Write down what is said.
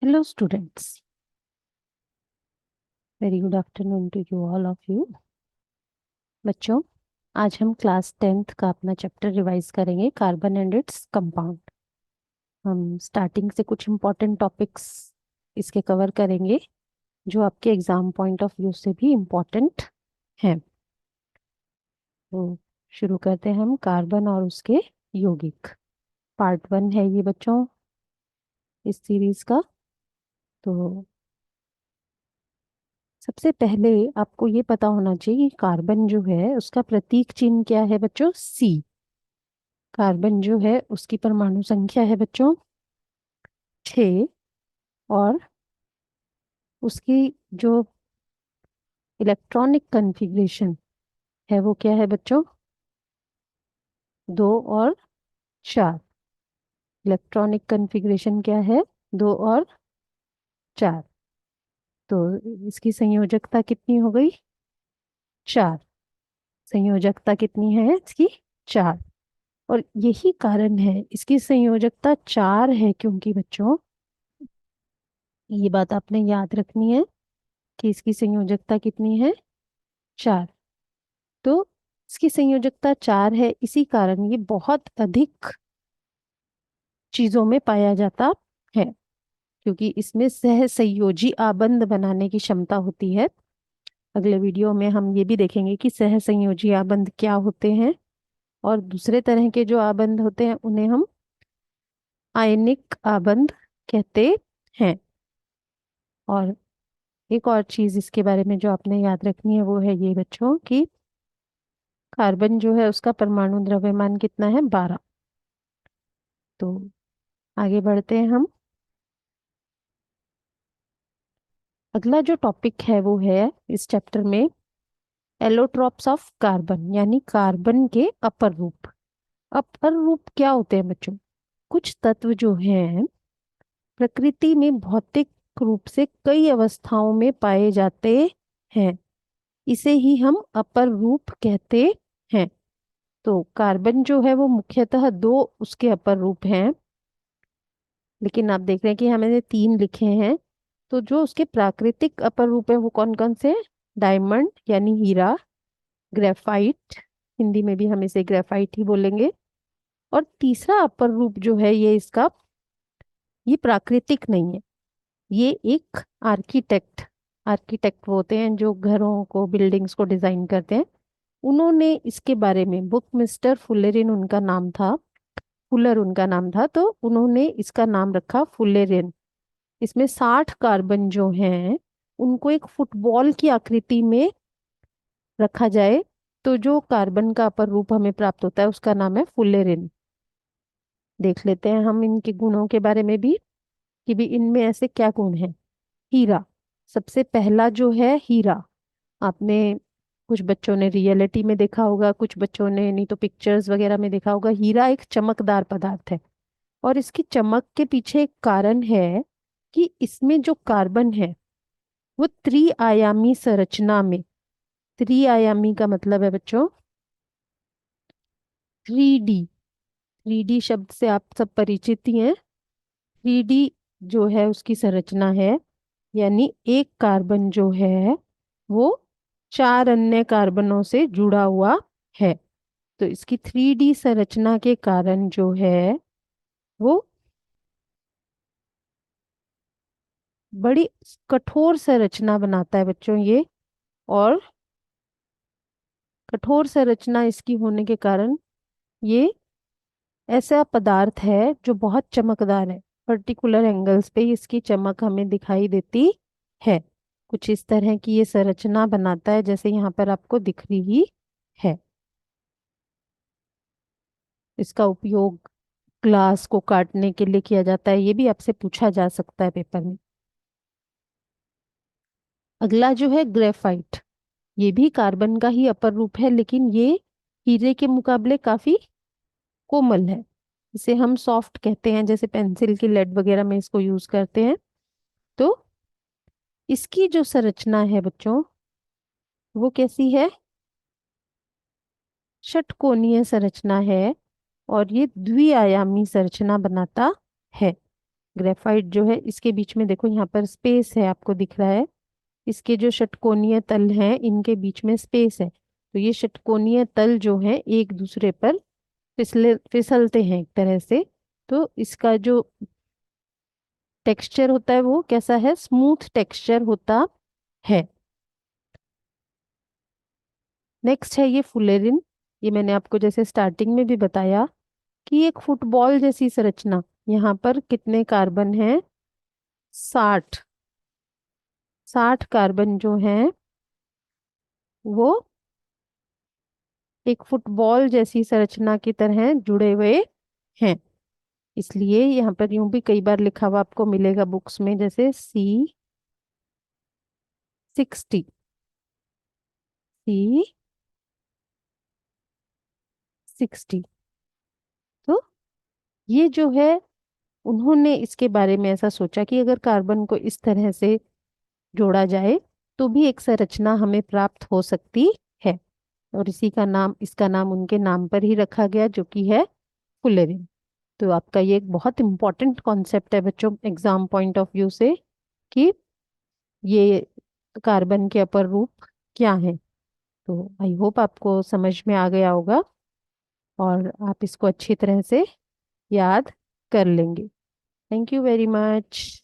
Hello students, very good afternoon to you all of you. बच्चों, आज हम class 10th का अपना चैप्टर रिवाइज करेंगे, कार्बन एंड इट्स कंपाउंड। हम स्टार्टिंग से कुछ इम्पोर्टेंट टॉपिक्स इसके कवर करेंगे जो आपके एग्जाम पॉइंट ऑफ व्यू से भी इम्पोर्टेंट हैं। तो शुरू करते हैं हम कार्बन और उसके यौगिक। पार्ट 1 है ये बच्चों इस सीरीज का। तो सबसे पहले आपको ये पता होना चाहिए कि कार्बन जो है उसका प्रतीक चिन्ह क्या है बच्चों, सी। कार्बन जो है उसकी परमाणु संख्या है बच्चों 6 और उसकी जो इलेक्ट्रॉनिक कन्फिग्रेशन है वो क्या है बच्चों, 2 और 4। इलेक्ट्रॉनिक कन्फिग्रेशन क्या है, 2 और 4। तो इसकी संयोजकता कितनी हो गई, 4। संयोजकता कितनी है इसकी, 4। और यही कारण है इसकी संयोजकता 4 है क्योंकि बच्चों ये बात आपने याद रखनी है कि इसकी संयोजकता कितनी है, 4। तो इसकी संयोजकता 4 है, इसी कारण ये बहुत अधिक चीजों में पाया जाता है क्योंकि इसमें सह संयोजी आबंध बनाने की क्षमता होती है। अगले वीडियो में हम ये भी देखेंगे कि सह संयोजी आबंध क्या होते हैं और दूसरे तरह के जो आबंध होते हैं उन्हें हम आयनिक आबंध कहते हैं। और एक और चीज इसके बारे में जो आपने याद रखनी है वो है ये बच्चों कि कार्बन जो है उसका परमाणु द्रव्यमान कितना है, 12। तो आगे बढ़ते हैं हम। अगला जो टॉपिक है वो है इस चैप्टर में एलोट्रॉप्स ऑफ कार्बन, यानी कार्बन के अपर रूप। अपर रूप क्या होते हैं बच्चों, कुछ तत्व जो हैं प्रकृति में भौतिक रूप से कई अवस्थाओं में पाए जाते हैं, इसे ही हम अपर रूप कहते हैं। तो कार्बन जो है वो मुख्यतः 2 उसके अपर रूप हैं, लेकिन आप देख रहे हैं कि हमने 3 लिखे हैं। तो जो उसके प्राकृतिक अपर रूप है वो कौन कौन से, डायमंड यानी हीरा, ग्रेफाइट, हिंदी में भी हम इसे ग्रेफाइट ही बोलेंगे। और तीसरा अपर रूप जो है ये इसका, ये प्राकृतिक नहीं है, ये एक आर्किटेक्ट। आर्किटेक्ट वो होते हैं जो घरों को, बिल्डिंग्स को डिजाइन करते हैं। उन्होंने इसके बारे में, बुक मिस्टर फुलेरिन उनका नाम था, फुलर उनका नाम था, तो उन्होंने इसका नाम रखा फुलेरिन। इसमें 60 कार्बन जो हैं उनको एक फुटबॉल की आकृति में रखा जाए तो जो कार्बन का अपर रूप हमें प्राप्त होता है उसका नाम है फुलेरिन। देख लेते हैं हम इनके गुणों के बारे में भी कि भी इनमें ऐसे क्या गुण हैं। हीरा, सबसे पहला जो है हीरा, आपने कुछ बच्चों ने रियलिटी में देखा होगा, कुछ बच्चों ने नहीं तो पिक्चर्स वगैरह में देखा होगा। हीरा एक चमकदार पदार्थ है और इसकी चमक के पीछे एक कारण है कि इसमें जो कार्बन है वो त्रिआयामी संरचना में, त्रिआयामी का मतलब है बच्चों 3D। 3D शब्द से आप सब परिचित ही हैं। 3D जो है उसकी संरचना है, यानी एक कार्बन जो है वो 4 अन्य कार्बनों से जुड़ा हुआ है। तो इसकी 3D संरचना के कारण जो है वो बड़ी कठोर संरचना बनाता है बच्चों ये। और कठोर संरचना इसकी होने के कारण ये ऐसा पदार्थ है जो बहुत चमकदार है। पर्टिकुलर एंगल्स पे इसकी चमक हमें दिखाई देती है। कुछ इस तरह की ये संरचना बनाता है जैसे यहाँ पर आपको दिख रही है। इसका उपयोग ग्लास को काटने के लिए किया जाता है, ये भी आपसे पूछा जा सकता है पेपर में। अगला जो है ग्रेफाइट, ये भी कार्बन का ही अपर रूप है लेकिन ये हीरे के मुकाबले काफी कोमल है। इसे हम सॉफ्ट कहते हैं, जैसे पेंसिल की लेड वगैरह में इसको यूज करते हैं। तो इसकी जो संरचना है बच्चों वो कैसी है, षटकोणीय संरचना है और ये द्विआयामी संरचना बनाता है। ग्रेफाइट जो है इसके बीच में देखो यहाँ पर स्पेस है, आपको दिख रहा है। इसके जो षटकोणीय तल हैं इनके बीच में स्पेस है, तो ये षटकोणीय तल जो है एक दूसरे पर फिसलते हैं एक तरह से। तो इसका जो टेक्सचर होता है वो कैसा है, स्मूथ टेक्सचर होता है। नेक्स्ट है ये फुलेरिन। ये मैंने आपको जैसे स्टार्टिंग में भी बताया कि एक फुटबॉल जैसी संरचना। यहाँ पर कितने कार्बन हैं, 60। 60 कार्बन जो हैं वो एक फुटबॉल जैसी संरचना की तरह जुड़े हुए हैं। इसलिए यहाँ पर यूं भी कई बार लिखा हुआ आपको मिलेगा बुक्स में, जैसे C60। C60। तो ये जो है, उन्होंने इसके बारे में ऐसा सोचा कि अगर कार्बन को इस तरह से जोड़ा जाए तो भी एक संरचना हमें प्राप्त हो सकती है। और इसी का नाम, इसका नाम उनके नाम पर ही रखा गया, जो कि है फुलेरिन। तो आपका ये एक बहुत इंपॉर्टेंट कॉन्सेप्ट है बच्चों, एग्जाम पॉइंट ऑफ व्यू से, कि ये कार्बन के अपर रूप क्या हैं। तो आई होप आपको समझ में आ गया होगा और आप इसको अच्छी तरह से याद कर लेंगे। Thank you very much.